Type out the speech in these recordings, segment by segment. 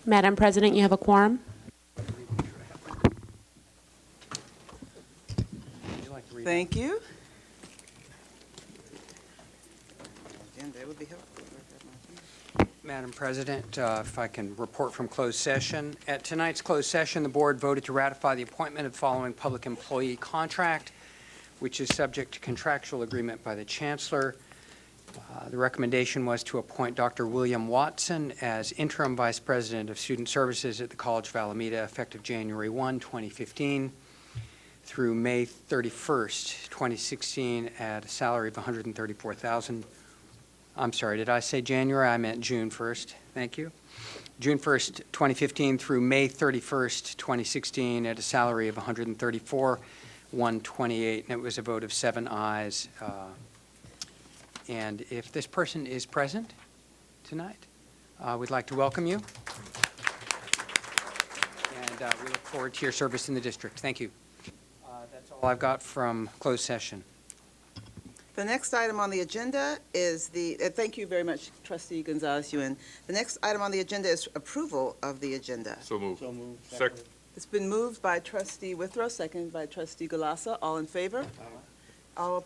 Madam President, you have a quorum. Thank you. Agenda would be helpful. Madam President, if I can report from closed session. At tonight's closed session, the board voted to ratify the appointment of the following public employee contract, which is subject to contractual agreement by the Chancellor. The recommendation was to appoint Dr. William Watson as Interim Vice President of Student Services at the College of Alameda, effective January 1, 2015, through May 31st, 2016, at a salary of $134,000. I'm sorry, did I say January? I meant June 1st. Thank you. June 1st, 2015 through May 31st, 2016, at a salary of $134,128, and it was a vote of 7 ayes. And if this person is present tonight, we'd like to welcome you. And we look forward to your service in the district. Thank you. That's all I've got from closed session. The next item on the agenda is thank you very much, Trustee Gonzalez-Ewan. The next item on the agenda is approval of the agenda. So moved. Second. It's been moved by Trustee Withrow, seconded by Trustee Galassa. All in favor?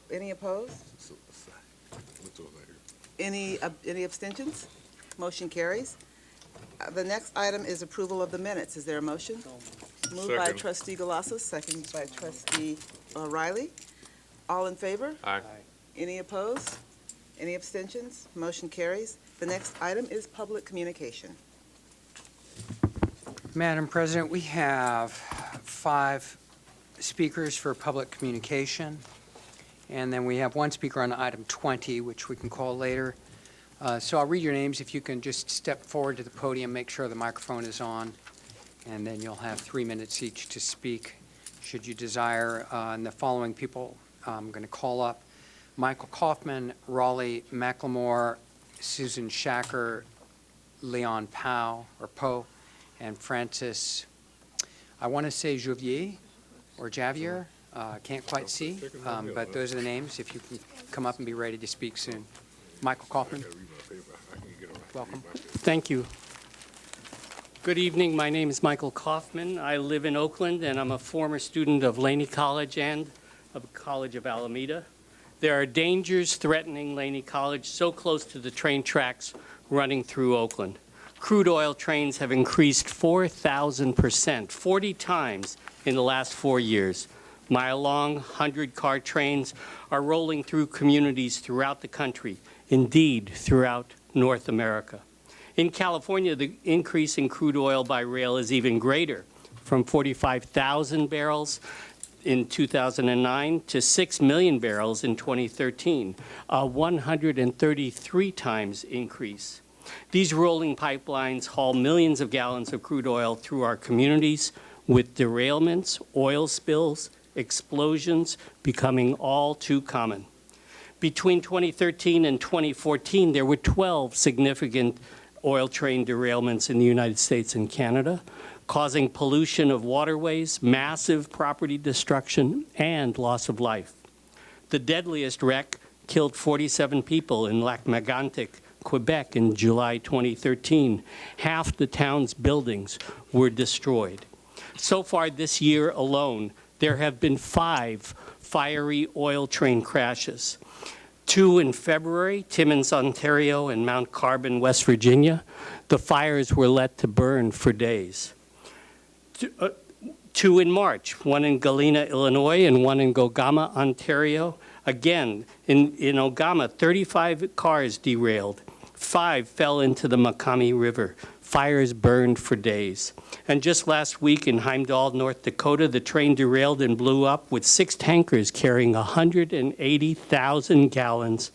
Any opposed? Any abstentions? Motion carries. The next item is approval of the minutes. Is there a motion? Moved by Trustee Galassa, seconded by Trustee Riley. All in favor? Aye. Any opposed? Any abstentions? Motion carries. The next item is public communication. Madam President, we have 5 speakers for public communication, and then we have 1 speaker on item 20, which we can call later. So I'll read your names. If you can just step forward to the podium, make sure the microphone is on, and then you'll have 3 minutes each to speak, should you desire. And the following people I'm going to call up: Michael Kaufman, Raleigh McLemore, Susan Shacker, Leon Poe, and Francis, I want to say Javier or Javier. Can't quite see, but those are the names. If you can come up and be ready to speak soon. Michael Kaufman. Welcome. Thank you. Good evening. My name is Michael Kaufman. I live in Oakland, and I'm a former student of Laney College and of the College of Alameda. There are dangers threatening Laney College so close to the train tracks running through Oakland. Crude oil trains have increased 4,000%, 40 times in the last 4 years. Mile-long, 100-car trains are rolling through communities throughout the country, indeed throughout North America. In California, the increase in crude oil by rail is even greater, from 45,000 barrels in 2009 to 6 million barrels in 2013, a 133 times increase. These rolling pipelines haul millions of gallons of crude oil through our communities, with derailments, oil spills, explosions becoming all too common. Between 2013 and 2014, there were 12 significant oil train derailments in the United States and Canada, causing pollution of waterways, massive property destruction, and loss of life. The deadliest wreck killed 47 people in Lac-Mégantic, Quebec in July 2013. Half the town's buildings were destroyed. So far this year alone, there have been 5 fiery oil train crashes. 2 in February, Timmins, Ontario, and Mount Carbon, West Virginia. The fires were let to burn for days. 2 in March, 1 in Galena, Illinois, and 1 in Gogama, Ontario. Again, in Ogama, 35 cars derailed. 5 fell into the Makami River. Fires burned for days. And just last week in Heimdall, North Dakota, the train derailed and blew up with 6 tankers carrying 180,000 gallons.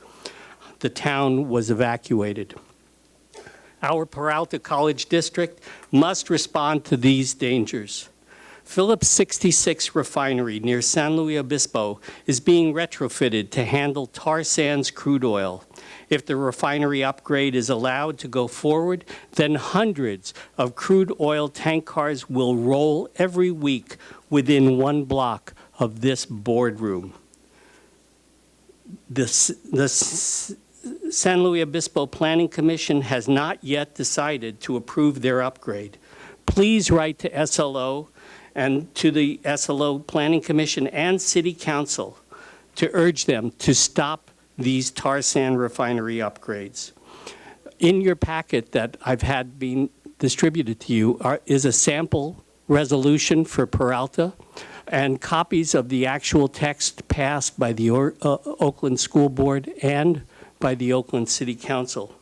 The town was evacuated. Our Peralta College District must respond to these dangers. Phillips 66 refinery near San Luis Obispo is being retrofitted to handle tar sands crude oil. If the refinery upgrade is allowed to go forward, then hundreds of crude oil tank cars will roll every week within 1 block of this boardroom. The San Luis Obispo Planning Commission has not yet decided to approve their upgrade. Please write to SLO and to the SLO Planning Commission and City Council to urge them to stop these tar sand refinery upgrades. In your packet that I've had being distributed to you is a sample resolution for Peralta and copies of the actual text passed by the Oakland School Board and by the Oakland City Council.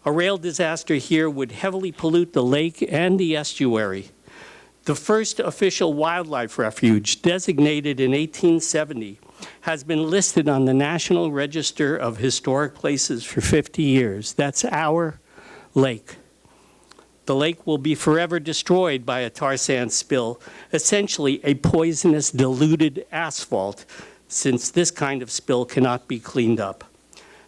A rail disaster here would heavily pollute the lake and the estuary. The first official wildlife refuge, designated in 1870, has been listed on the National Register of Historic Places for 50 years. That's our lake. The lake will be forever destroyed by a tar sand spill, essentially a poisonous diluted asphalt, since this kind of spill cannot be cleaned up.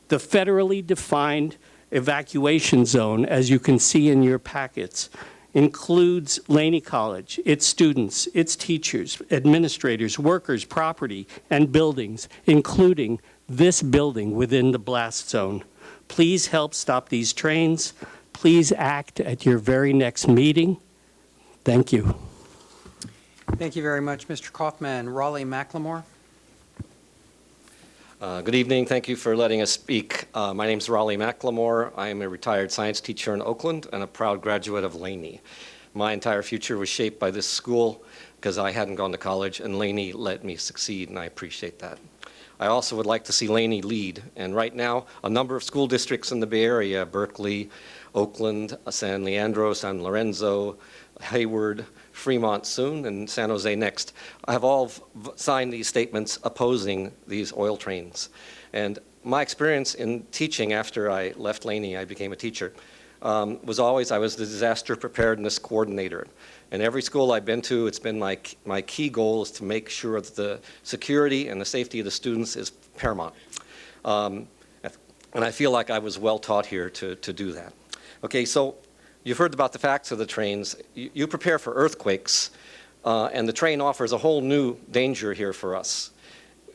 The federally defined evacuation zone, as you can see in your packets, includes Laney College, its students, its teachers, administrators, workers, property, and buildings, including this building within the blast zone. Please help stop these trains. Please act at your very next meeting. Thank you. Thank you very much, Mr. Kaufman. Raleigh McLemore. Good evening. Thank you for letting us speak. My name is Raleigh McLemore. I am a retired science teacher in Oakland and a proud graduate of Laney. My entire future was shaped by this school because I hadn't gone to college, and Laney let me succeed, and I appreciate that. I also would like to see Laney lead, and right now, a number of school districts in the Bay Area, Berkeley, Oakland, San Leandro, San Lorenzo, Hayward, Fremont soon, and San Jose next, have all signed these statements opposing these oil trains. And my experience in teaching after I left Laney, I became a teacher, was always I was the disaster preparedness coordinator. And every school I've been to, it's been my key goal is to make sure that the security and the safety of the students is paramount. And I feel like I was well taught here to do that. Okay, so you've heard about the facts of the trains. You prepare for earthquakes, and the train offers a whole new danger here for us.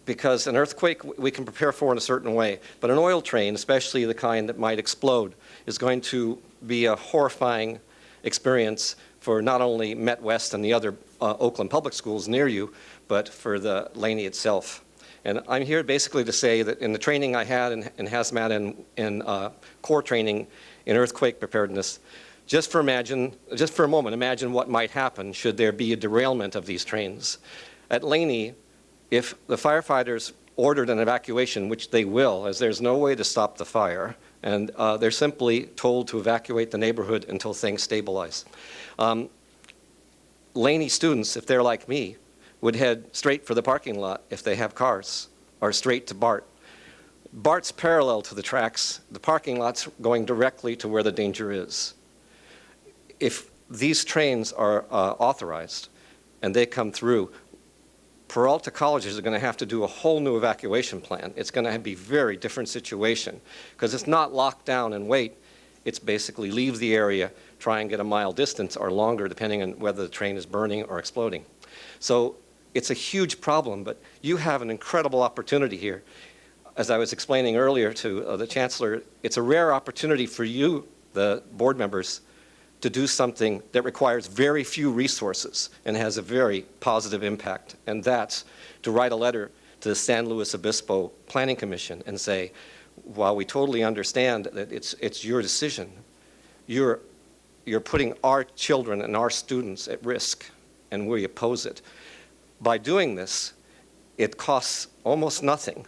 Because an earthquake we can prepare for in a certain way, but an oil train, especially the kind that might explode, is going to be a horrifying experience for not only Met West and the other Oakland public schools near you, but for the Laney itself. And I'm here basically to say that in the training I had in hazmat and in core training in earthquake preparedness, just for a moment, imagine what might happen should there be a derailment of these trains. At Laney, if the firefighters ordered an evacuation, which they will, as there's no way to stop the fire, and they're simply told to evacuate the neighborhood until things stabilize. Laney students, if they're like me, would head straight for the parking lot if they have cars, or straight to BART. BART's parallel to the tracks, the parking lot's going directly to where the danger is. If these trains are authorized and they come through, Peralta colleges are going to have to do a whole new evacuation plan. It's going to be a very different situation because it's not lock down and wait. It's basically leave the area, try and get a mile distance or longer depending on whether the train is burning or exploding. So it's a huge problem, but you have an incredible opportunity here. As I was explaining earlier to the Chancellor, it's a rare opportunity for you, the board members, to do something that requires very few resources and has a very positive impact. And that's to write a letter to the San Luis Obispo Planning Commission and say, while we totally understand that it's your decision, you're putting our children and our students at risk, and we oppose it. By doing this, it costs almost nothing.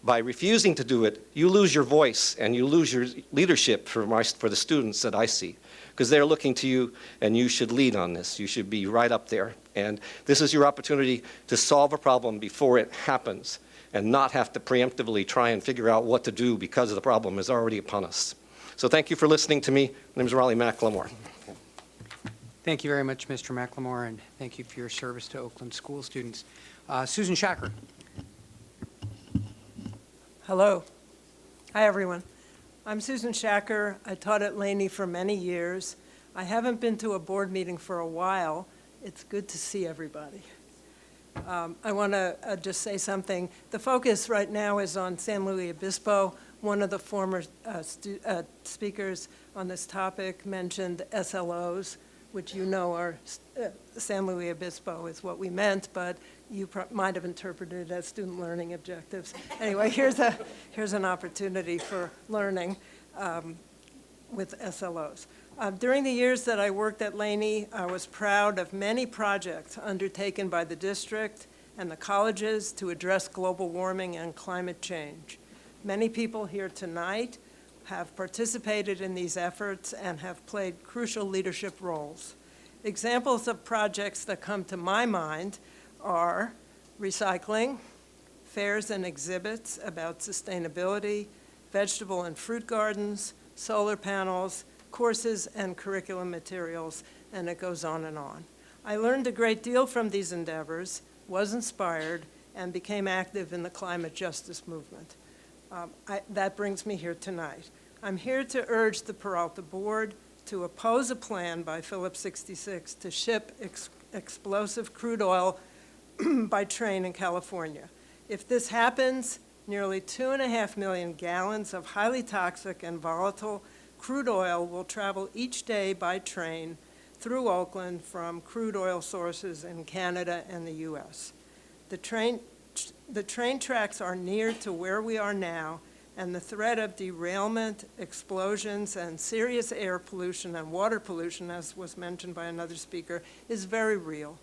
By refusing to do it, you lose your voice and you lose your leadership for the students that I see, because they're looking to you and you should lead on this. You should be right up there. And this is your opportunity to solve a problem before it happens and not have to preemptively try and figure out what to do because the problem is already upon us. So thank you for listening to me. My name is Raleigh McLemore. Thank you very much, Mr. McLemore, and thank you for your service to Oakland school students. Susan Shacker. Hello. Hi, everyone. I'm Susan Shacker. I taught at Laney for many years. I haven't been to a board meeting for a while. It's good to see everybody. I want to just say something. The focus right now is on San Luis Obispo. One of the former speakers on this topic mentioned SLOs, which you know are San Luis Obispo is what we meant, but you might have interpreted it as student learning objectives. Anyway, here's an opportunity for learning with SLOs. During the years that I worked at Laney, I was proud of many projects undertaken by the district and the colleges to address global warming and climate change. Many people here tonight have participated in these efforts and have played crucial leadership roles. Examples of projects that come to my mind are recycling, fairs and exhibits about sustainability, vegetable and fruit gardens, solar panels, courses and curriculum materials, and it goes on and on. I learned a great deal from these endeavors, was inspired, and became active in the climate justice movement. That brings me here tonight. I'm here to urge the Peralta Board to oppose a plan by Phillips 66 to ship explosive crude oil by train in California. If this happens, nearly 2.5 million gallons of highly toxic and volatile crude oil will travel each day by train through Oakland from crude oil sources in Canada and the U.S. The train tracks are near to where we are now, and the threat of derailment, explosions, and serious air pollution and water pollution, as was mentioned by another speaker, is very real.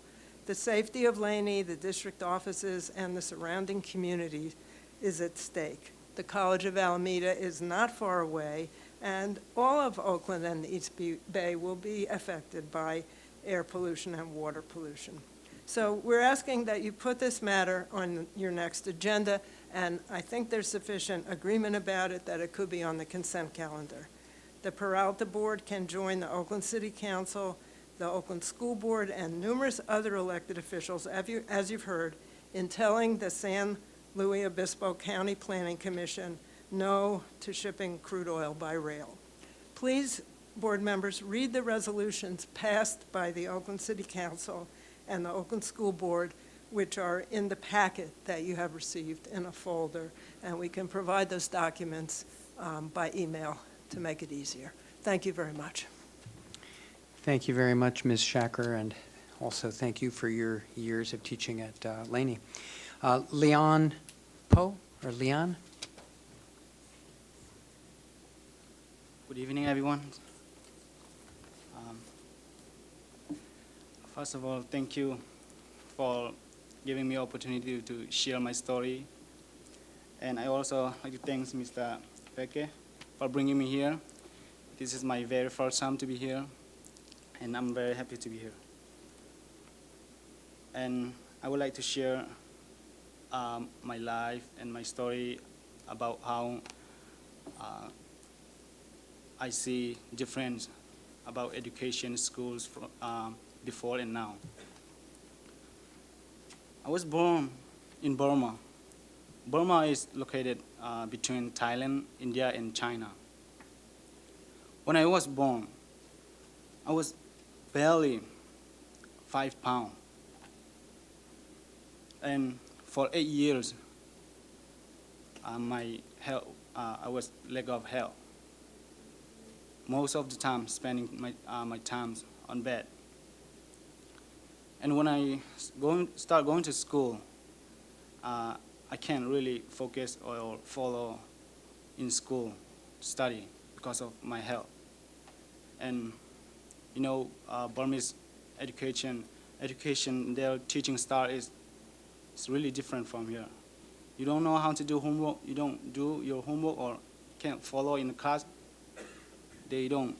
The safety of Laney, the district offices, and the surrounding community is at stake. The College of Alameda is not far away, and all of Oakland and the East Bay will be affected by air pollution and water pollution. So we're asking that you put this matter on your next agenda, and I think there's sufficient agreement about it that it could be on the consent calendar. The Peralta Board can join the Oakland City Council, the Oakland School Board, and numerous other elected officials, as you've heard, in telling the San Luis Obispo County Planning Commission no to shipping crude oil by rail. Please, board members, read the resolutions passed by the Oakland City Council and the Oakland School Board, which are in the packet that you have received in a folder, and we can provide those documents by email to make it easier. Thank you very much. Thank you very much, Ms. Shacker, and also thank you for your years of teaching at Laney. Leon Poe, or Leon? Good evening, everyone. First of all, thank you for giving me opportunity to share my story. And I also like to thank Mr. Peke for bringing me here. This is my very first time to be here, and I'm very happy to be here. And I would like to share my life and my story about how I see difference about education schools from, before and now. I was born in Burma. Burma is located between Thailand, India, and China. When I was born, I was barely 5 pounds. And for 8 years, my health, I was lack of health. Most of the time spending my time on bed. And when I start going to school, I can't really focus or follow in school study because of my health. And you know, Burmese education, their teaching style is really different from here. You don't know how to do homework, you don't do your homework or can't follow in the class, they don't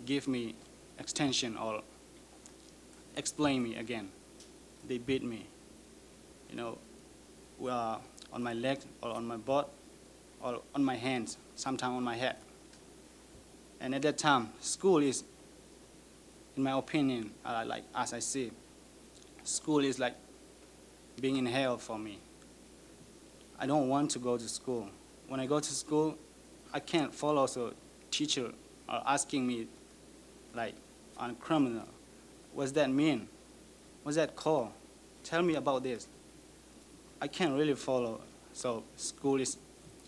give me extension or explain me again. They beat me, you know, on my legs or on my butt or on my hands, sometimes on my head. And at that time, school is, in my opinion, like as I see, school is like being in hell for me. I don't want to go to school. When I go to school, I can't follow so teacher are asking me like on criminal. What's that mean? What's that called? Tell me about this. I can't really follow. So school is,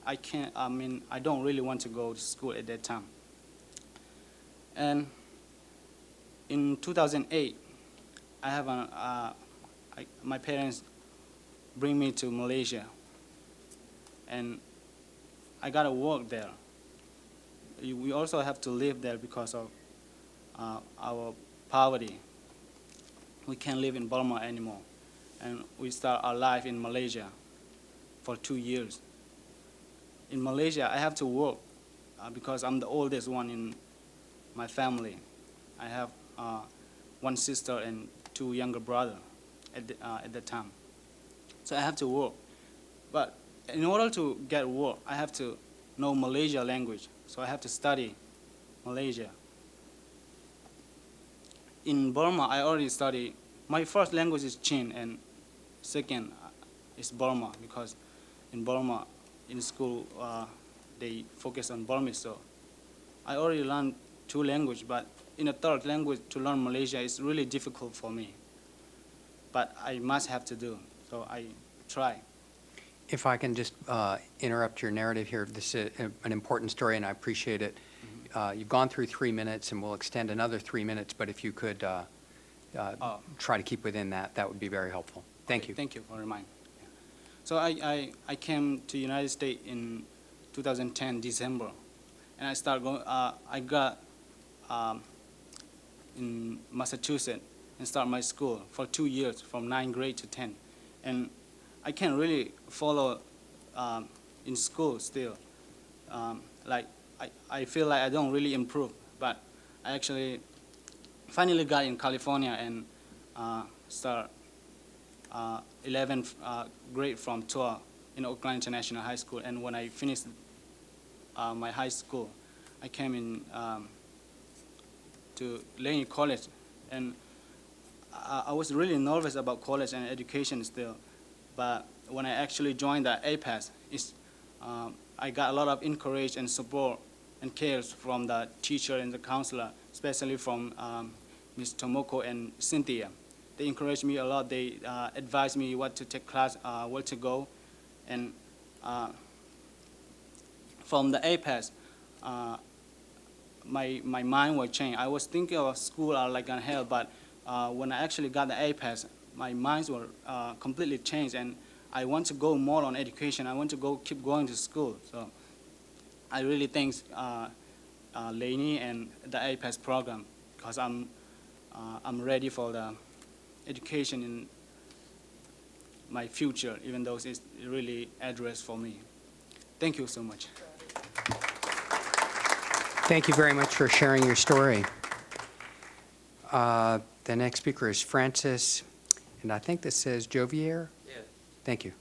I don't really want to go to school at that time. And in 2008, my parents bring me to Malaysia, and I got to work there. We also have to live there because of our poverty. We can't live in Burma anymore, and we start our life in Malaysia for 2 years. In Malaysia, I have to work because I'm the oldest one in my family. I have one sister and 2 younger brothers at the time. So I have to work. But in order to get work, I have to know Malaysia language. So I have to study Malaysia. In Burma, I already study. My first language is Chin, and second is Burma, because in Burma, in school, they focus on Burmese. So I already learned 2 languages, but in a third language to learn Malaysia is really difficult for me. But I must have to do, so I try. If I can just interrupt your narrative here, this is an important story, and I appreciate it. You've gone through 3 minutes, and we'll extend another 3 minutes, but if you could try to keep within that, that would be very helpful. Thank you. Thank you for reminding. Yeah. So I came to United States in 2010, December, and I started going, I got in Massachusetts and start my school for 2 years, from 9th grade to 10. And I can't really follow in school still. I feel like I don't really improve, but I actually finally got in California and start 11th grade from 12 in Oakland International High School. And when I finished my high school, I came in to Laney College, and I was really nervous about college and education still. But when I actually joined the APAS, I got a lot of encouragement and support and cares from the teacher and the counselor, especially from Ms. Tomoko and Cynthia. They encouraged me a lot. They advised me what to take class, where to go. And from the APAS, my mind was changed. I was thinking of school like an hell, but when I actually got the APAS, my minds were completely changed, and I want to go more on education. I want to keep going to school. So I really thank Laney and the APAS program, because I'm ready for the education in my future, even though it's really addressed for me. Thank you so much. Thank you very much for sharing your story. The next speaker is Francis, and I think this says Jovier. Yeah. Thank you.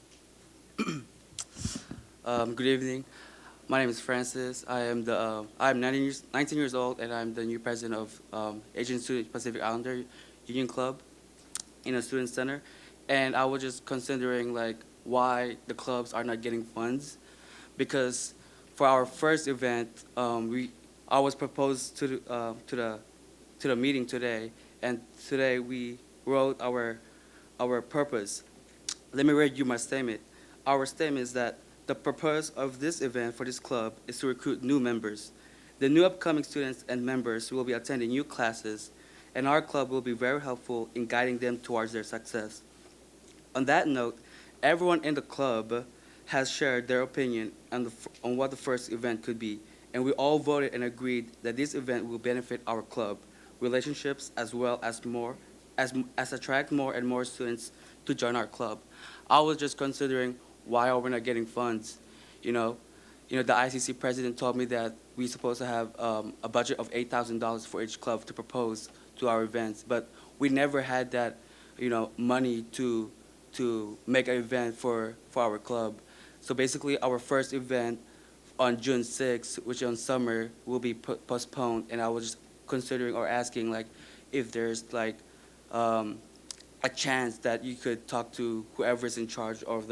Good evening. My name is Francis. I'm 19 years old, and I'm the new president of Asian Student Pacific Islander Union Club in a student center. And I was just considering why the clubs are not getting funds, because for our first event, I was proposed to the meeting today, and today we wrote our purpose. Let me read you my statement. Our statement is that the purpose of this event for this club is to recruit new members. The new upcoming students and members will be attending new classes, and our club will be very helpful in guiding them towards their success. On that note, everyone in the club has shared their opinion on what the first event could be, and we all voted and agreed that this event will benefit our club relationships, as well as attract more and more students to join our club. I was just considering why are we not getting funds. The ICC president told me that we're supposed to have a budget of $8,000 for each club to propose to our events, but we never had that money to make an event for our club. So basically our first event on June 6th, which is on summer, will be postponed, and I was just considering or asking if there's a chance that you could talk to whoever's in charge of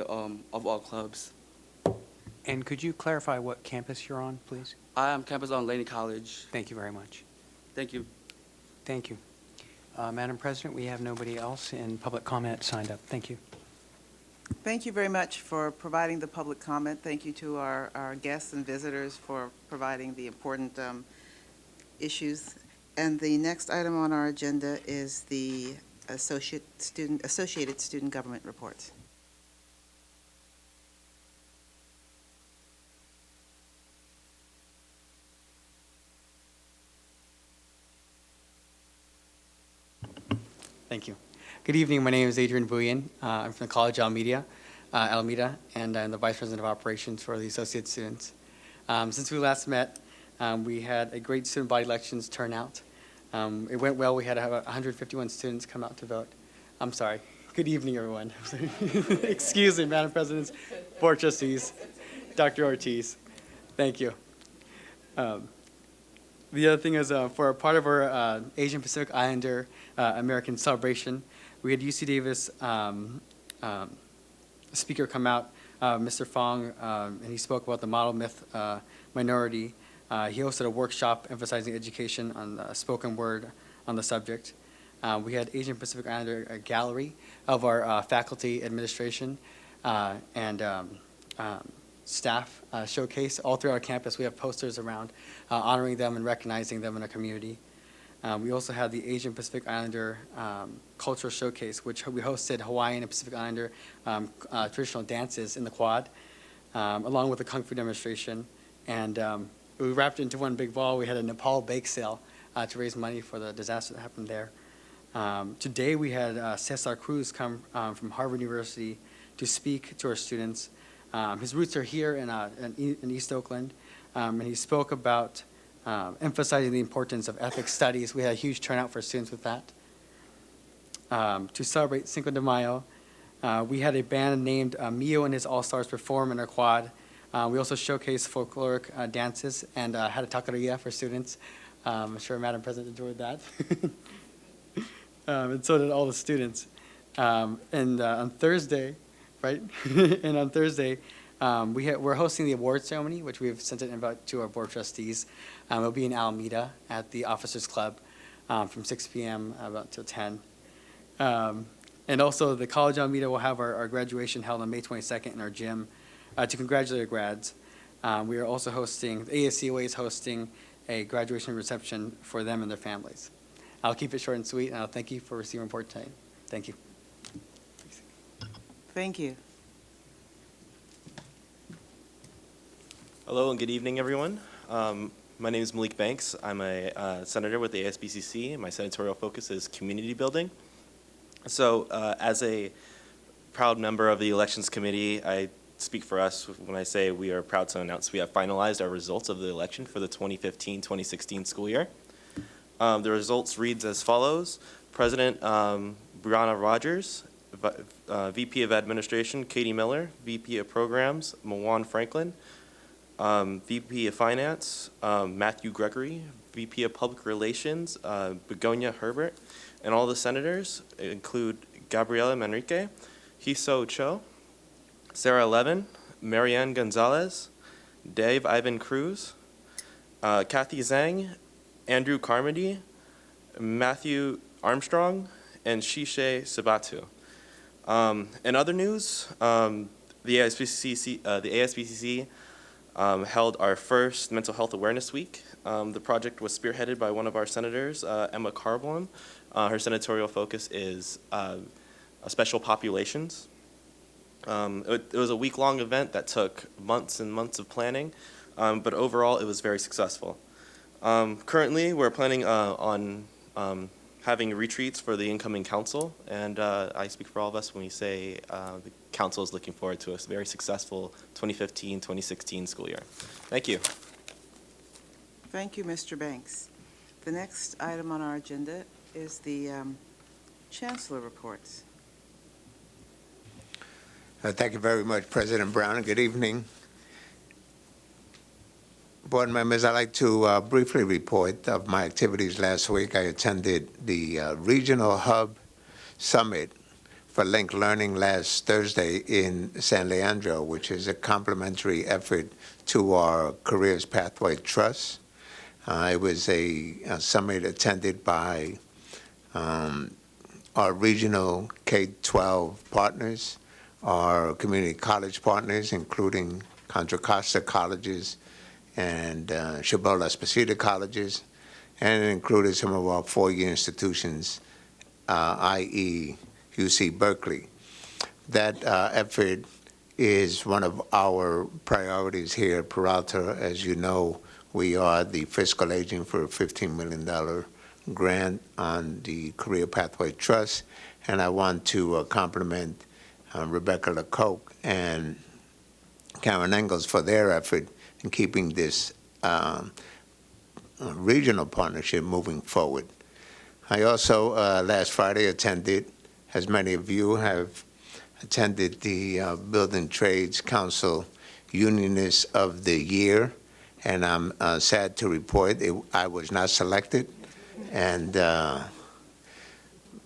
all clubs. And could you clarify what campus you're on, please? I am campus on Laney College. Thank you very much. Thank you. Thank you. Madam President, we have nobody else in public comment signed up. Thank you. Thank you very much for providing the public comment. Thank you to our guests and visitors for providing the important issues. And the next item on our agenda is the Associated Student Government Reports. Thank you. Good evening. My name is Adrian Bouillon. I'm from the College of Alameda, and I'm the Vice President of Operations for the Associate Students. Since we last met, we had a great student body elections turnout. It went well. We had 151 students come out to vote. I'm sorry. Good evening, everyone. Excuse me, Madam President, Board Trustees, Dr. Ortiz. Thank you. The other thing is, for a part of our Asian Pacific Islander American celebration, we had UC Davis speaker come out, Mr. Fong, and he spoke about the model myth minority. He hosted a workshop emphasizing education on spoken word on the subject. We had Asian Pacific Islander gallery of our faculty, administration, and staff showcase all throughout our campus. We have posters around honoring them and recognizing them in our community. We also had the Asian Pacific Islander cultural showcase, which we hosted Hawaiian and Pacific Islander traditional dances in the quad, along with a kung fu demonstration. And we wrapped it into one big ball. We had a Nepal bake sale to raise money for the disaster that happened there. Today we had Cesar Cruz come from Harvard University to speak to our students. His roots are here in East Oakland, and he spoke about emphasizing the importance of ethics studies. We had a huge turnout for students with that. To celebrate Cinco de Mayo, we had a band named Mio and his All-Stars perform in our quad. We also showcased folkloric dances and had a taqueria for students. I'm sure Madam President enjoyed that. And so did all the students. And on Thursday, right? And on Thursday, we're hosting the award ceremony, which we have sent an invite to our board of trustees. It'll be in Alameda at the Officers Club from 6 p.m. about till 10. And also, the College of Alameda will have our graduation held on May 22nd in our gym to congratulate our grads. We are also hosting, the ASCOA is hosting a graduation reception for them and their families. I'll keep it short and sweet, and I'll thank you for receiving a report tonight. Thank you. Thank you. Hello and good evening, everyone. My name is Malik Banks. I'm a senator with the ASBCC, and my senatorial focus is community building. So as a proud member of the Elections Committee, I speak for us when I say we are proud to announce we have finalized our results of the election for the 2015-2016 school year. The results reads as follows. President Brianna Rogers, VP of Administration Katie Miller, VP of Programs Mawan Franklin, VP of Finance Matthew Gregory, VP of Public Relations Begonia Herbert, and all the senators include Gabriela Manrique, Hiso Cho, Sarah Levin, Marianne Gonzalez, Dave Ivan Cruz, Kathy Zhang, Andrew Carmody, Matthew Armstrong, and Shishe Sabatu. In other news, the ASBCC held our first Mental Health Awareness Week. The project was spearheaded by one of our senators, Emma Carblom. Her senatorial focus is special populations. It was a week-long event that took months and months of planning, but overall it was very successful. Currently, we're planning on having retreats for the incoming council, and I speak for all of us when we say the council is looking forward to a very successful 2015-2016 school year. Thank you. Thank you, Mr. Banks. The next item on our agenda is the Chancellor reports. Thank you very much, President Brown, and good evening. Board members, I'd like to briefly report of my activities last week. I attended the Regional Hub Summit for Linked Learning last Thursday in San Leandro, which is a complementary effort to our Careers Pathway Trust. It was a summit attended by our regional K-12 partners, our community college partners, including Contra Costa colleges and Cibola Esposito colleges, and it included some of our four-year institutions, i.e. UC Berkeley. That effort is one of our priorities here at Peralta. As you know, we are the fiscal agent for a $15 million grant on the Career Pathway Trust, and I want to compliment Rebecca Lecoq and Karen Engels for their effort in keeping this regional partnership moving forward. I also, last Friday, attended, as many of you have attended, the Building Trades Council Unionist of the Year, and I'm sad to report I was not selected, and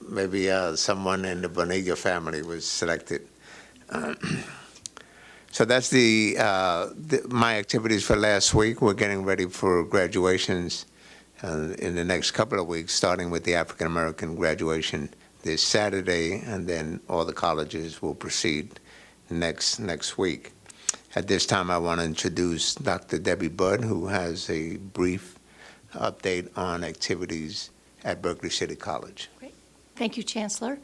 maybe someone in the Bonilla family was selected. So that's my activities for last week. We're getting ready for graduations in the next couple of weeks, starting with the African American graduation this Saturday, and then all the colleges will proceed next week. At this time, I want to introduce Dr. Debbie Budd, who has a brief update on activities at Berkeley City College. Great. Thank you, Chancellor.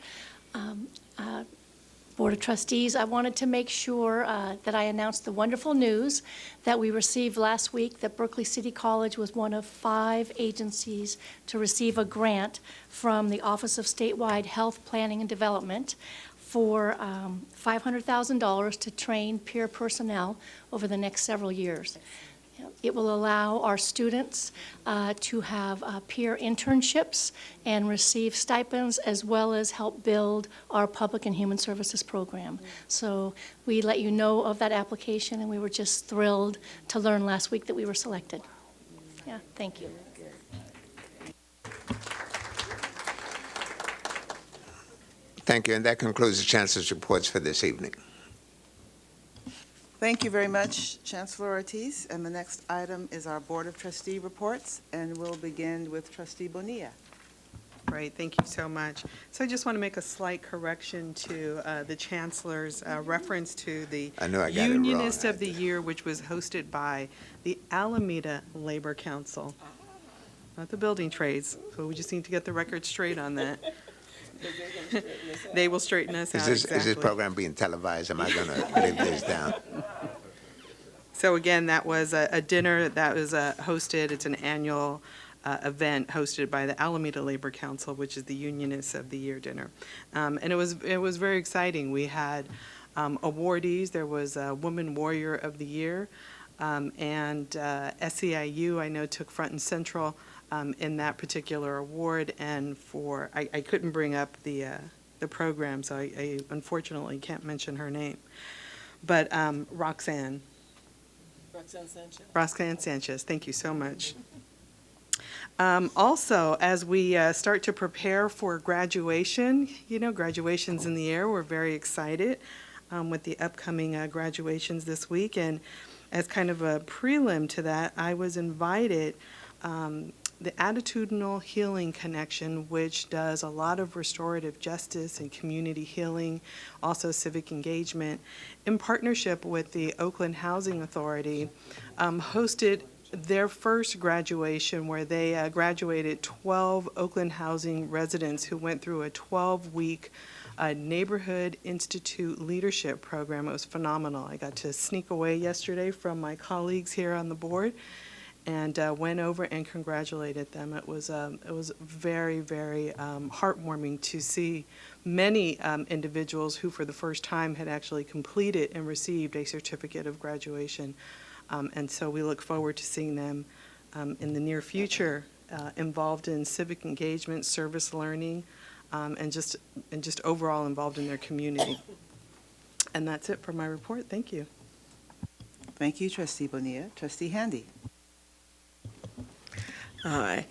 Board of Trustees, I wanted to make sure that I announced the wonderful news that we received last week that Berkeley City College was one of 5 agencies to receive a grant from the Office of Statewide Health Planning and Development for $500,000 to train peer personnel over the next several years. It will allow our students to have peer internships and receive stipends, as well as help build our public and human services program. So we let you know of that application, and we were just thrilled to learn last week that we were selected. Yeah, thank you. Thank you, and that concludes the Chancellor's reports for this evening. Thank you very much, Chancellor Ortiz. And the next item is our Board of Trustee reports, and we'll begin with Trustee Bonilla. Great, thank you so much. So I just want to make a slight correction to the Chancellor's reference to the Unionist of the Year, which was hosted by the Alameda Labor Council, not the Building Trades. So we just need to get the record straight on that. They will straighten us out. Is this program being televised? Am I going to live this down? So again, that was a dinner that was hosted. It's an annual event hosted by the Alameda Labor Council, which is the Unionists of the Year dinner. And it was very exciting. We had awardees. There was a Woman Warrior of the Year, and SEIU, I know, took front and central in that particular award. And I couldn't bring up the program, so I unfortunately can't mention her name. But Roxanne Sanchez, thank you so much. Also, as we start to prepare for graduation, graduation's in the air. We're very excited with the upcoming graduations this week. And as kind of a prelim to that, I was invited, the Attitudinal Healing Connection, which does a lot of restorative justice and community healing, also civic engagement, in partnership with the Oakland Housing Authority, hosted their first graduation, where they graduated 12 Oakland housing residents who went through a 12-week Neighborhood Institute leadership program. It was phenomenal. I got to sneak away yesterday from my colleagues here on the board and went over and congratulated them. It was very, very heartwarming to see many individuals who for the first time had actually completed and received a certificate of graduation. And so we look forward to seeing them in the near future involved in civic engagement, service learning, and just overall involved in their community. And that's it for my report. Thank you. Thank you, Trustee Bonilla. Trustee Handy. Hi.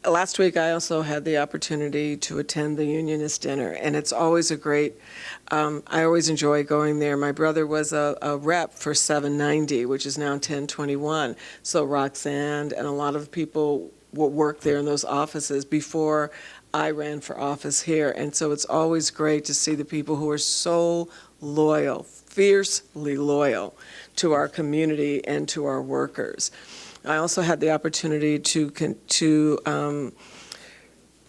Last week, I also had the opportunity to attend the Unionist dinner, and it's always a great, I always enjoy going there. My brother was a rep for 790, which is now 1021. So Roxanne and a lot of people will work there in those offices before I ran for office here. And so it's always great to see the people who are so loyal, fiercely loyal to our community and to our workers. I also had the opportunity to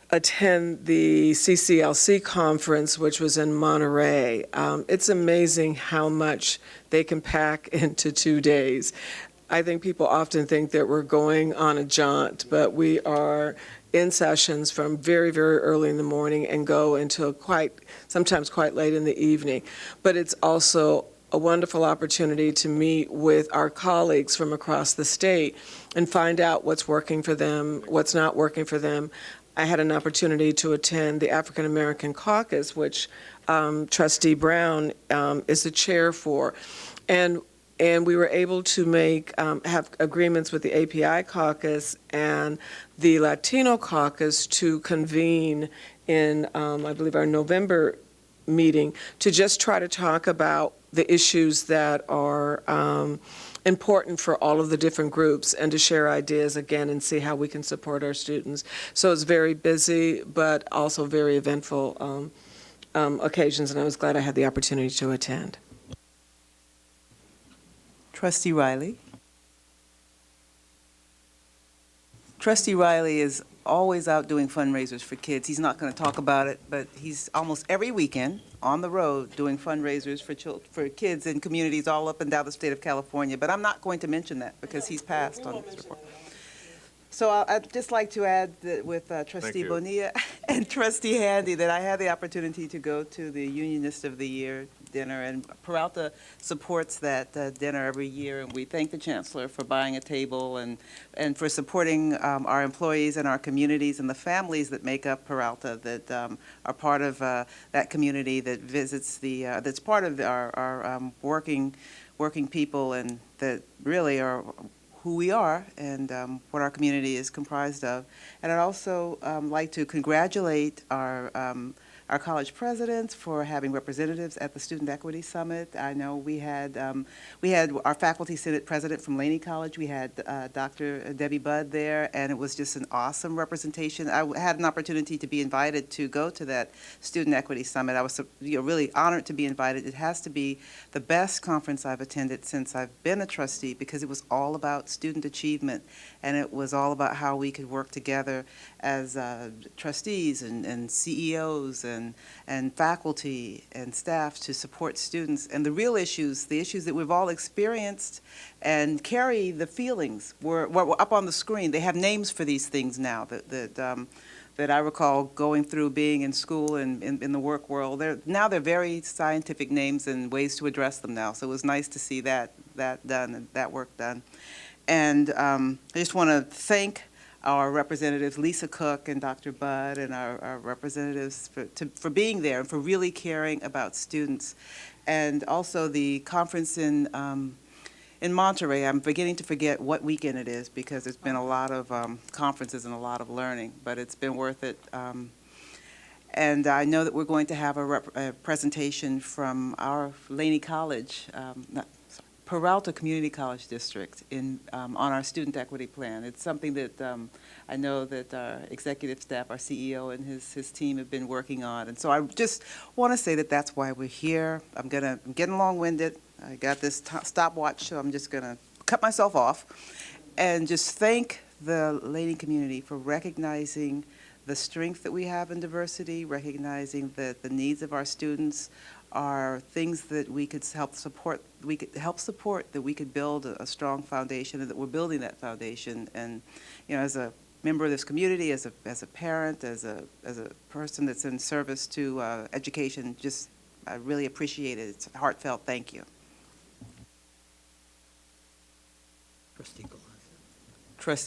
attend the CCLC conference, which was in Monterey. It's amazing how much they can pack into 2 days. I think people often think that we're going on a jaunt, but we are in sessions from very, very early in the morning and go until sometimes quite late in the evening. But it's also a wonderful opportunity to meet with our colleagues from across the state and find out what's working for them, what's not working for them. I had an opportunity to attend the African American Caucus, which Trustee Brown is the chair for. And we were able to have agreements with the API Caucus and the Latino Caucus to convene in, I believe, our November meeting to just try to talk about the issues that are important for all of the different groups and to share ideas again and see how we can support our students. So it's very busy, but also very eventful occasions, and I was glad I had the opportunity to attend. Trustee Riley. Trustee Riley is always out doing fundraisers for kids. He's not going to talk about it, but he's almost every weekend on the road doing fundraisers for kids in communities all up and down the state of California. But I'm not going to mention that because he's passed on this report. So I'd just like to add that with Trustee Bonilla and Trustee Handy that I had the opportunity to go to the Unionist of the Year dinner, and Peralta supports that dinner every year, and we thank the Chancellor for buying a table and for supporting our employees and our communities and the families that make up Peralta that are part of that community that visits that's part of our working people and that really are who we are and what our community is comprised of. And I'd also like to congratulate our college presidents for having representatives at the Student Equity Summit. I know we had our faculty senate president from Laney College. We had Dr. Debbie Budd there, and it was just an awesome representation. I had an opportunity to be invited to go to that Student Equity Summit. I was really honored to be invited. It has to be the best conference I've attended since I've been a trustee because it was all about student achievement, and it was all about how we could work together as trustees and CEOs and faculty and staff to support students. And the real issues, the issues that we've all experienced and carry the feelings, were up on the screen. They have names for these things now that I recall going through being in school and in the work world. They're very scientific names and ways to address them now. So it was nice to see that done and that work done. And I just want to thank our representatives, Lisa Cook and Dr. Budd, and our representatives for being there and for really caring about students. And also the conference in Monterey. I'm beginning to forget what weekend it is because there's been a lot of conferences and a lot of learning, but it's been worth it. And I know that we're going to have a presentation from our Laney College, Peralta Community College District on our student equity plan. It's something that I know that our executive staff, our CEO and his team have been working on. And so I just want to say that that's why we're here. I'm getting long-winded. I got this stopwatch, so I'm just going to cut myself off and just thank the Laney community for recognizing the strength that we have in diversity, recognizing that the needs of our students are things that we could help support, that we could build a strong foundation, and that we're building that foundation. And, as a member of this community, as a parent, as a person that's in service to education, I really appreciate it. It's a heartfelt thank you. Trustee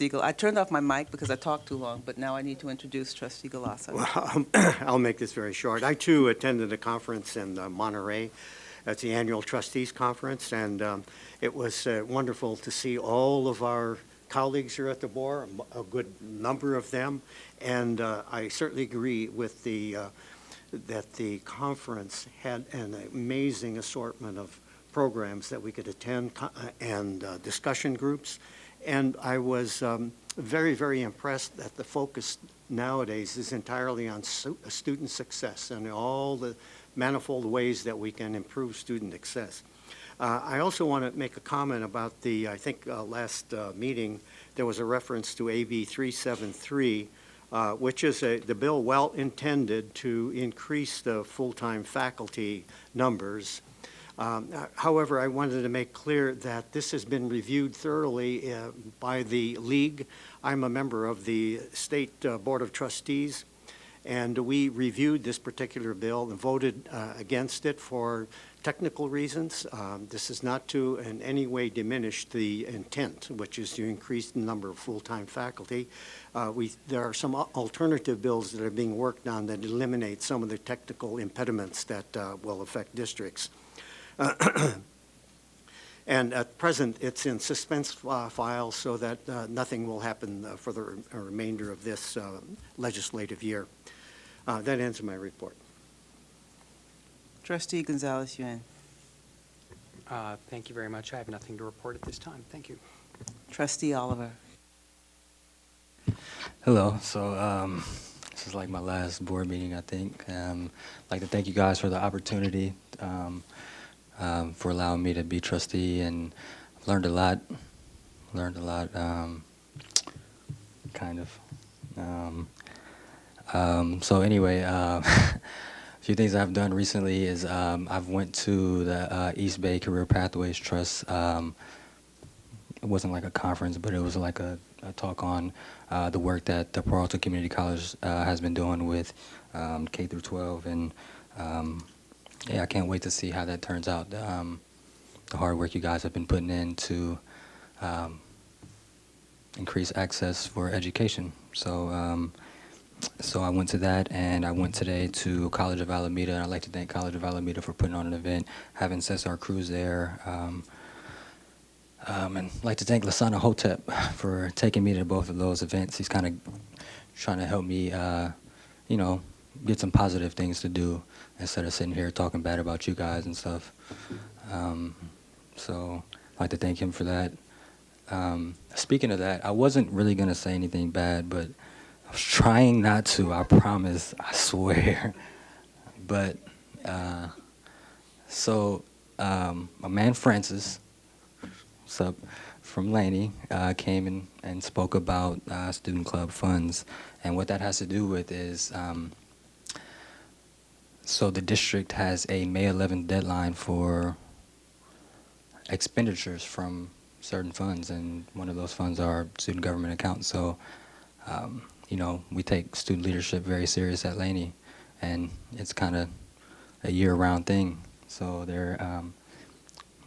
Galassa. I turned off my mic because I talked too long, but now I need to introduce Trustee Galassa. Well, I'll make this very short. I, too, attended a conference in Monterey. It's the annual Trustees Conference, and it was wonderful to see all of our colleagues here at the board, a good number of them, and I certainly agree with that the conference had an amazing assortment of programs that we could attend and discussion groups. And I was very, very impressed that the focus nowadays is entirely on student success and all the manifold ways that we can improve student success. I also want to make a comment about I think last meeting, there was a reference to AB 373, which is the bill well-intended to increase the full-time faculty numbers. However, I wanted to make clear that this has been reviewed thoroughly by the League. I'm a member of the State Board of Trustees, and we reviewed this particular bill and voted against it for technical reasons. This is not to in any way diminish the intent, which is to increase the number of full-time faculty. There are some alternative bills that are being worked on that eliminate some of the technical impediments that will affect districts. And at present, it's in suspense file so that nothing will happen for the remainder of this legislative year. That ends my report. Trustee Gonzalez-Yuen. Thank you very much. I have nothing to report at this time. Thank you. Trustee Oliver. Hello. So this is like my last board meeting, I think. I'd like to thank you guys for the opportunity, for allowing me to be trustee, and I've learned a lot. Kind of. So anyway, a few things I've done recently is I've went to the East Bay Career Pathways Trust. It wasn't like a conference, but it was like a talk on the work that the Peralta Community College has been doing with K through 12, and yeah, I can't wait to see how that turns out. The hard work you guys have been putting in to increase access for education. So so I went to that, and I went today to College of Alameda, and I'd like to thank College of Alameda for putting on an event, having Cesar Cruz there. And I'd like to thank Lasana Hotep for taking me to both of those events. He's kind of trying to help me, you know, get some positive things to do instead of sitting here talking bad about you guys and stuff. So I'd like to thank him for that. Speaking of that, I wasn't really going to say anything bad, but I was trying not to, I promise, I swear. But, so my man Francis, what's up, from Laney, came and spoke about student club funds. And what that has to do with is, so the district has a May 11th deadline for expenditures from certain funds, and one of those funds are student government accounts. So, you know, we take student leadership very serious at Laney, and it's kind of a year-round thing. So they're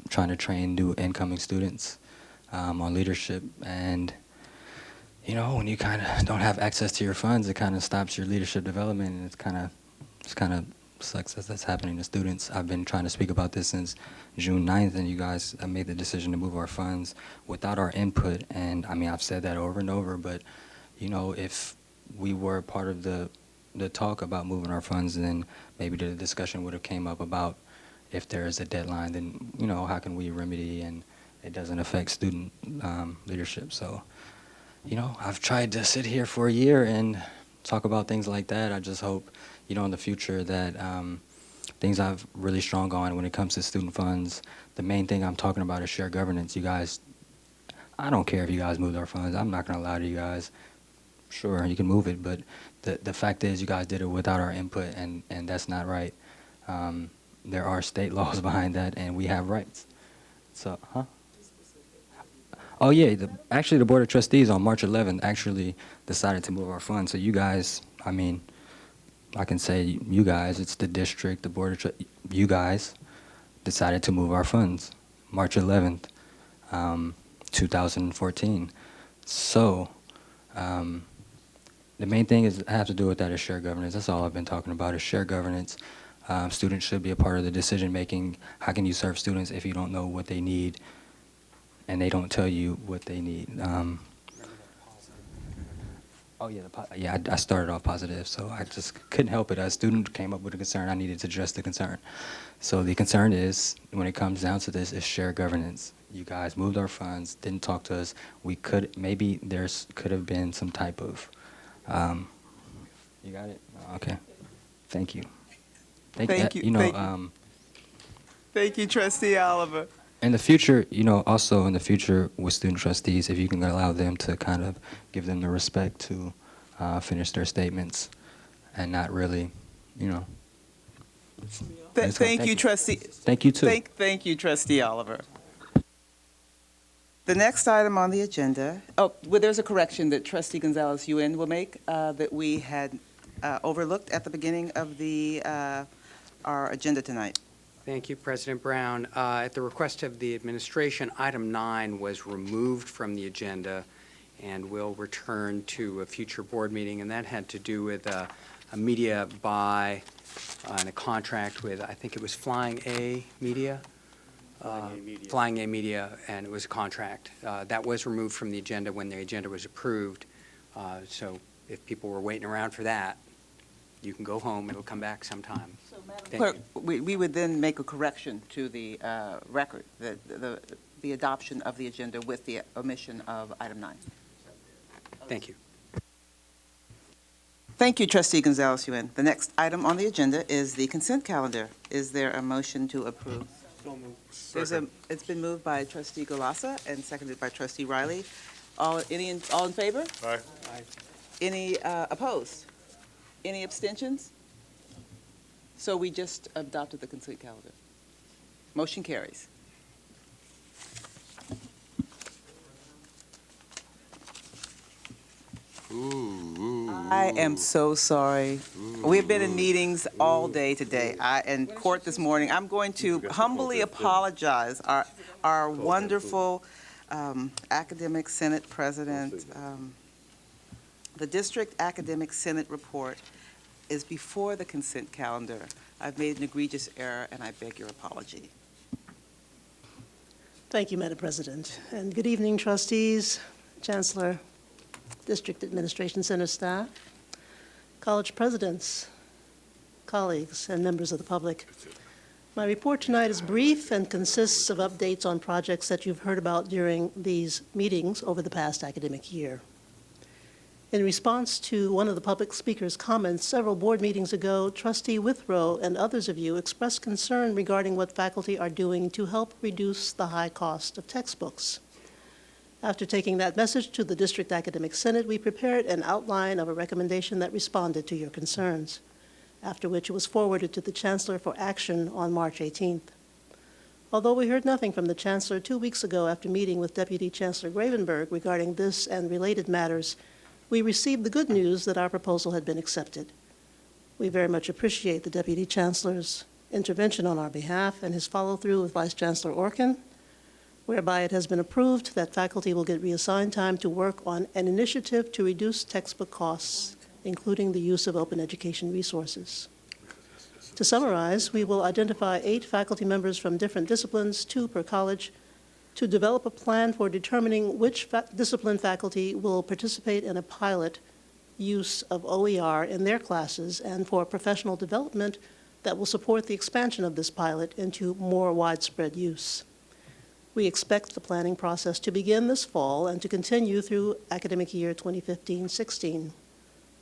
trying to train new incoming students on leadership, and you know, when you kind of don't have access to your funds, it kind of stops your leadership development, and it's kind of sucks that that's happening to students. I've been trying to speak about this since June 9th, and you guys made the decision to move our funds without our input. And I mean, I've said that over and over, but you know, if we were part of the talk about moving our funds, then maybe the discussion would have came up about if there is a deadline, then you know, how can we remedy and it doesn't affect student leadership. So, you know, I've tried to sit here for a year and talk about things like that. I just hope, you know, in the future that things I've really strong on when it comes to student funds, the main thing I'm talking about is shared governance. You guys, I don't care if you guys moved our funds. I'm not going to lie to you guys. Sure, you can move it, but the fact is you guys did it without our input, and that's not right. There are state laws behind that, and we have rights. So, huh? Oh yeah, actually the Board of Trustees on March 11th actually decided to move our funds. So you guys, I mean, I can say you guys, it's the district, the Board of you guys decided to move our funds March 11th, 2014. So the main thing is have to do with that is shared governance. That's all I've been talking about is shared governance. Students should be a part of the decision making. How can you serve students if you don't know what they need and they don't tell you what they need? Oh yeah, I started off positive, so I just couldn't help it. A student came up with a concern. I needed to address the concern. So the concern is, when it comes down to this, is shared governance. you guys moved our funds, didn't talk to us. We could, maybe could have been some type of, you got it? Okay. Thank you. Thank you. You know, Thank you. Thank you, Trustee Oliver. in the future, you know, also in the future with student trustees, if you can allow them to kind of give them the respect to finish their statements and not really, you know. Thank you, Trustee. Thank you, too. Thank you, Trustee Oliver. The next item on the agenda, well, there's a correction that Trustee Gonzalez-Yuen will make that we had overlooked at the beginning of our agenda tonight. Thank you, President Brown. At the request of the administration, item 9 was removed from the agenda and will return to a future board meeting, and that had to do with a media buy and a contract with, I think it was Flying A Media. Flying A Media, and it was a contract. That was removed from the agenda when the agenda was approved. So if people were waiting around for that, you can go home. It'll come back sometime. So, Madam Clerk, we would then make a correction to the record, the adoption of the agenda with the omission of item 9. Thank you. Thank you, Trustee Gonzalez-Yuen. The next item on the agenda is the consent calendar. Is there a motion to approve? So moved. It's been moved by Trustee Galassa and seconded by Trustee Riley. All in favor? Aye. Any opposed? Any abstentions? So we just adopted the consent calendar. Motion carries. I am so sorry. We've been in meetings all day today and court this morning. I'm going to humbly apologize. Our wonderful Academic Senate President, the District Academic Senate report is before the consent calendar. I've made an egregious error, and I beg your apology. Thank you, Madam President. And good evening, trustees, Chancellor, District Administration Center staff, college presidents, colleagues, and members of the public. My report tonight is brief and consists of updates on projects that you've heard about during these meetings over the past academic year. In response to one of the public speaker's comments several board meetings ago, Trustee Withrow and others of you expressed concern regarding what faculty are doing to help reduce the high cost of textbooks. After taking that message to the District Academic Senate, we prepared an outline of a recommendation that responded to your concerns, after which it was forwarded to the Chancellor for action on March 18th. Although we heard nothing from the Chancellor 2 weeks ago after meeting with Deputy Chancellor Gravenberg regarding this and related matters, we received the good news that our proposal had been accepted. We very much appreciate the Deputy Chancellor's intervention on our behalf and his follow-through with Vice Chancellor Orkin, whereby it has been approved that faculty will get reassigned time to work on an initiative to reduce textbook costs, including the use of open education resources. To summarize, we will identify 8 faculty members from different disciplines, 2 per college, to develop a plan for determining which discipline faculty will participate in a pilot use of OER in their classes and for professional development that will support the expansion of this pilot into more widespread use. We expect the planning process to begin this fall and to continue through academic year 2015-16.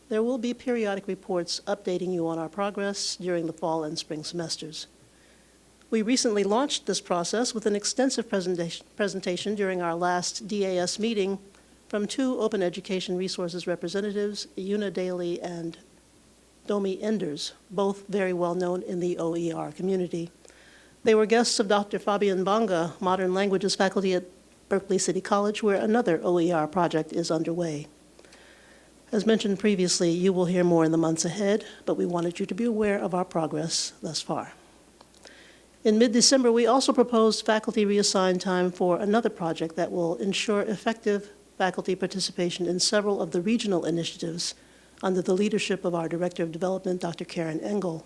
There will be periodic reports updating you on our progress during the fall and spring semesters. We recently launched this process with an extensive presentation during our last DAS meeting from 2 open education resources representatives, Una Daly and Domi Enders, both very well known in the OER community. They were guests of Dr. Fabian Banga, Modern Languages faculty at Berkeley City College, where another OER project is underway. As mentioned previously, you will hear more in the months ahead, but we wanted you to be aware of our progress thus far. In mid-December, we also proposed faculty reassigned time for another project that will ensure effective faculty participation in several of the regional initiatives under the leadership of our Director of Development, Dr. Karen Engel.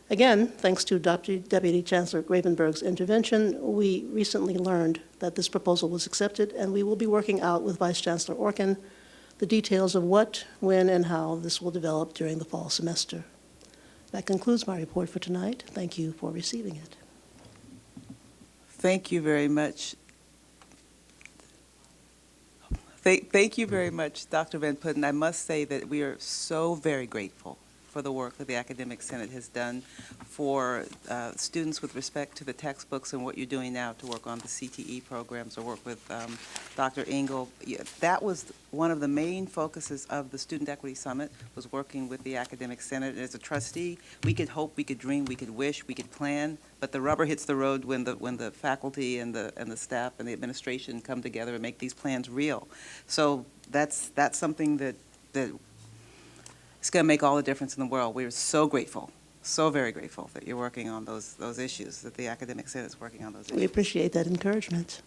Again, thanks to Deputy Chancellor Gravenberg's intervention, we recently learned that this proposal was accepted, and we will be working out with Vice Chancellor Orkin the details of what, when, and how this will develop during the fall semester. That concludes my report for tonight. Thank you for receiving it. Thank you very much, Thank you very much, Dr. Van Putten. I must say that we are so very grateful for the work that the Academic Senate has done for students with respect to the textbooks and what you're doing now to work on the CTE programs or work with Dr. Engel. That was one of the main focuses of the Student Equity Summit, was working with the Academic Senate. And as a trustee, we could hope, we could dream, we could wish, we could plan, but the rubber hits the road when the faculty and the staff and the administration come together and make these plans real. So that's something that it's going to make all the difference in the world. We're so grateful, so very grateful that you're working on those issues, that the Academic Senate is working on those issues. We appreciate that encouragement.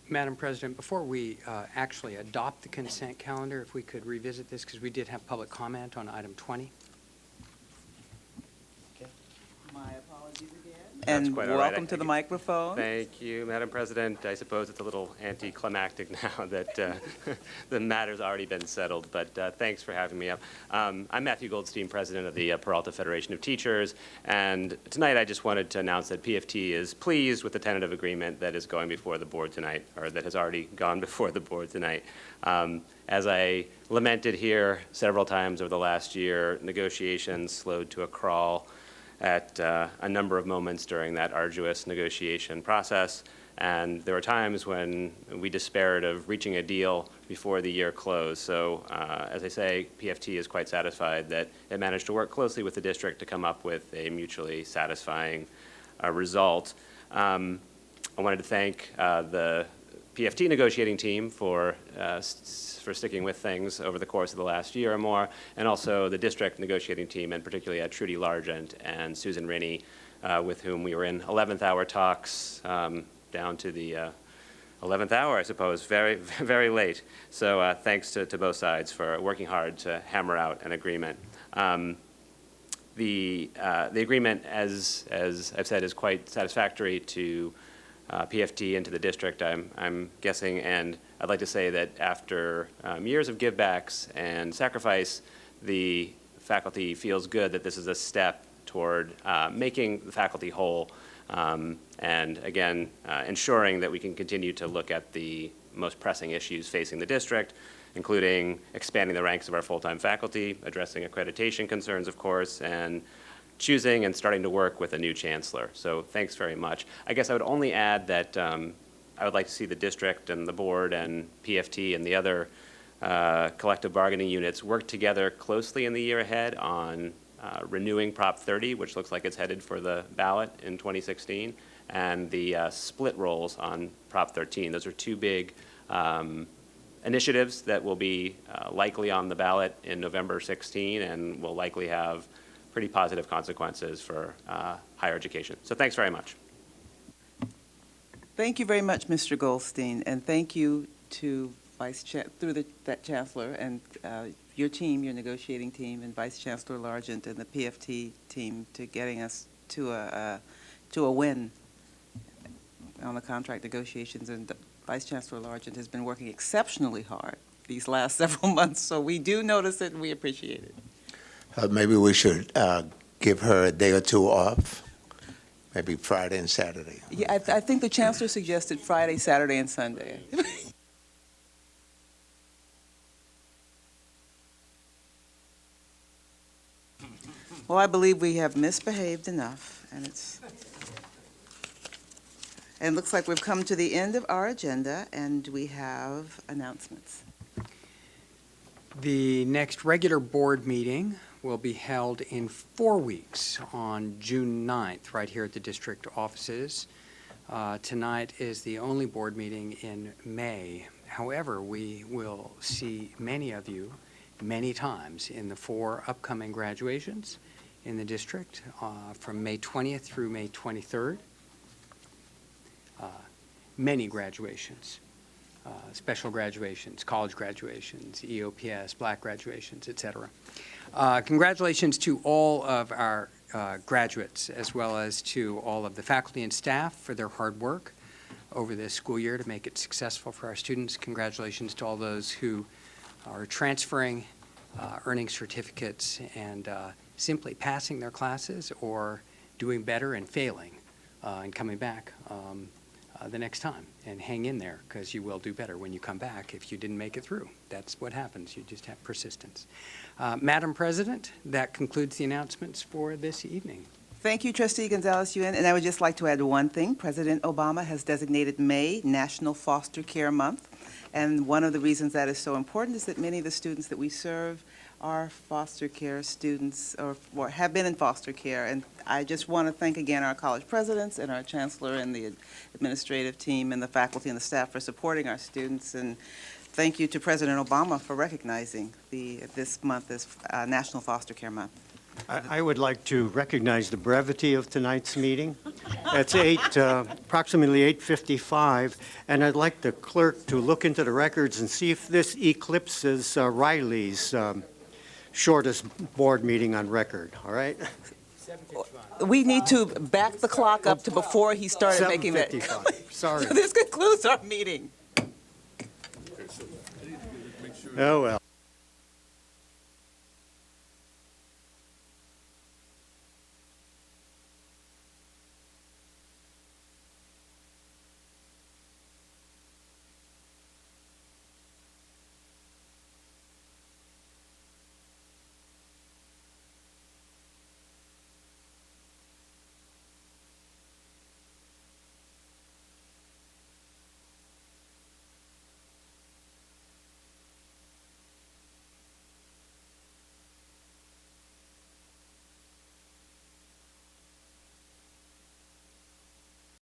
Madam President, before we actually adopt the consent calendar, if we could revisit this, because we did have public comment on item 20. My apologies again. That's And quite all right. welcome to the microphone. Thank you, Madam President. I suppose it's a little anticlimactic now that the matter's already been settled, but thanks for having me up. I'm Matthew Goldstein, President of the Peralta Federation of Teachers, and tonight I just wanted to announce that PFT is pleased with the tentative agreement that is going before the board tonight, or that has already gone before the board tonight. As I lamented here several times over the last year, negotiations slowed to a crawl at a number of moments during that arduous negotiation process. And there were times when we despaired of reaching a deal before the year closed. So as I say, PFT is quite satisfied that it managed to work closely with the district to come up with a mutually satisfying result. I wanted to thank the PFT negotiating team for sticking with things over the course of the last year or more, and also the district negotiating team, and particularly Trudy Largent and Susan Rinney, with whom we were in 11th hour talks down to the 11th hour, I suppose, very, very late. So thanks to both sides for working hard to hammer out an agreement. The agreement, as I've said, is quite satisfactory to PFT and to the district, I'm guessing, and I'd like to say that after years of givebacks and sacrifice, the faculty feels good that this is a step toward making the faculty whole, and again, ensuring that we can continue to look at the most pressing issues facing the district, including expanding the ranks of our full-time faculty, addressing accreditation concerns, of course, and choosing and starting to work with a new chancellor. So thanks very much. I guess I would only add that I would like to see the district and the board and PFT and the other collective bargaining units work together closely in the year ahead on renewing Prop 30, which looks like it's headed for the ballot in 2016, and the split rolls on Prop 13. Those are two big initiatives that will be likely on the ballot in November 16 and will likely have pretty positive consequences for higher education. So thanks very much. Thank you very much, Mr. Goldstein, and thank you to that Chancellor and your team, your negotiating team, and Vice Chancellor Largent and the PFT team to getting us to a win on the contract negotiations. And Vice Chancellor Largent has been working exceptionally hard these last several months, so we do notice it and we appreciate it. Maybe we should give her a day or two off, maybe Friday and Saturday. Yeah, I think the Chancellor suggested Friday, Saturday, and Sunday. Well, I believe we have misbehaved enough, and it looks like we've come to the end of our agenda, and we have announcements. The next regular board meeting will be held in 4 weeks on June 9th, right here at the district offices. Tonight is the only board meeting in May. However, we will see many of you many times in the 4 upcoming graduations in the district from May 20th through May 23rd. Many graduations. Special graduations, college graduations, EOPS, black graduations, etc. Congratulations to all of our graduates, as well as to all of the faculty and staff for their hard work over this school year to make it successful for our students. Congratulations to all those who are transferring, earning certificates, and simply passing their classes or doing better and failing and coming back. the next time, and hang in there, because you will do better when you come back if you didn't make it through. That's what happens. You just have persistence. Madam President, that concludes the announcements for this evening. Thank you, Trustee Gonzalez-Yuen. And I would just like to add one thing. President Obama has designated May National Foster Care Month. And one of the reasons that is so important is that many of the students that we serve are foster care students or have been in foster care. And I just want to thank again our college presidents and our chancellor and the administrative team and the faculty and the staff for supporting our students. And thank you to President Obama for recognizing this month as National Foster Care Month. I would like to recognize the brevity of tonight's meeting. It's approximately 8:55, and I'd like the clerk to look into the records and see if this eclipses Riley's shortest board meeting on record, all right? We need to back the clock up to before he started making that. 7:55, sorry. This concludes our meeting. Oh, well.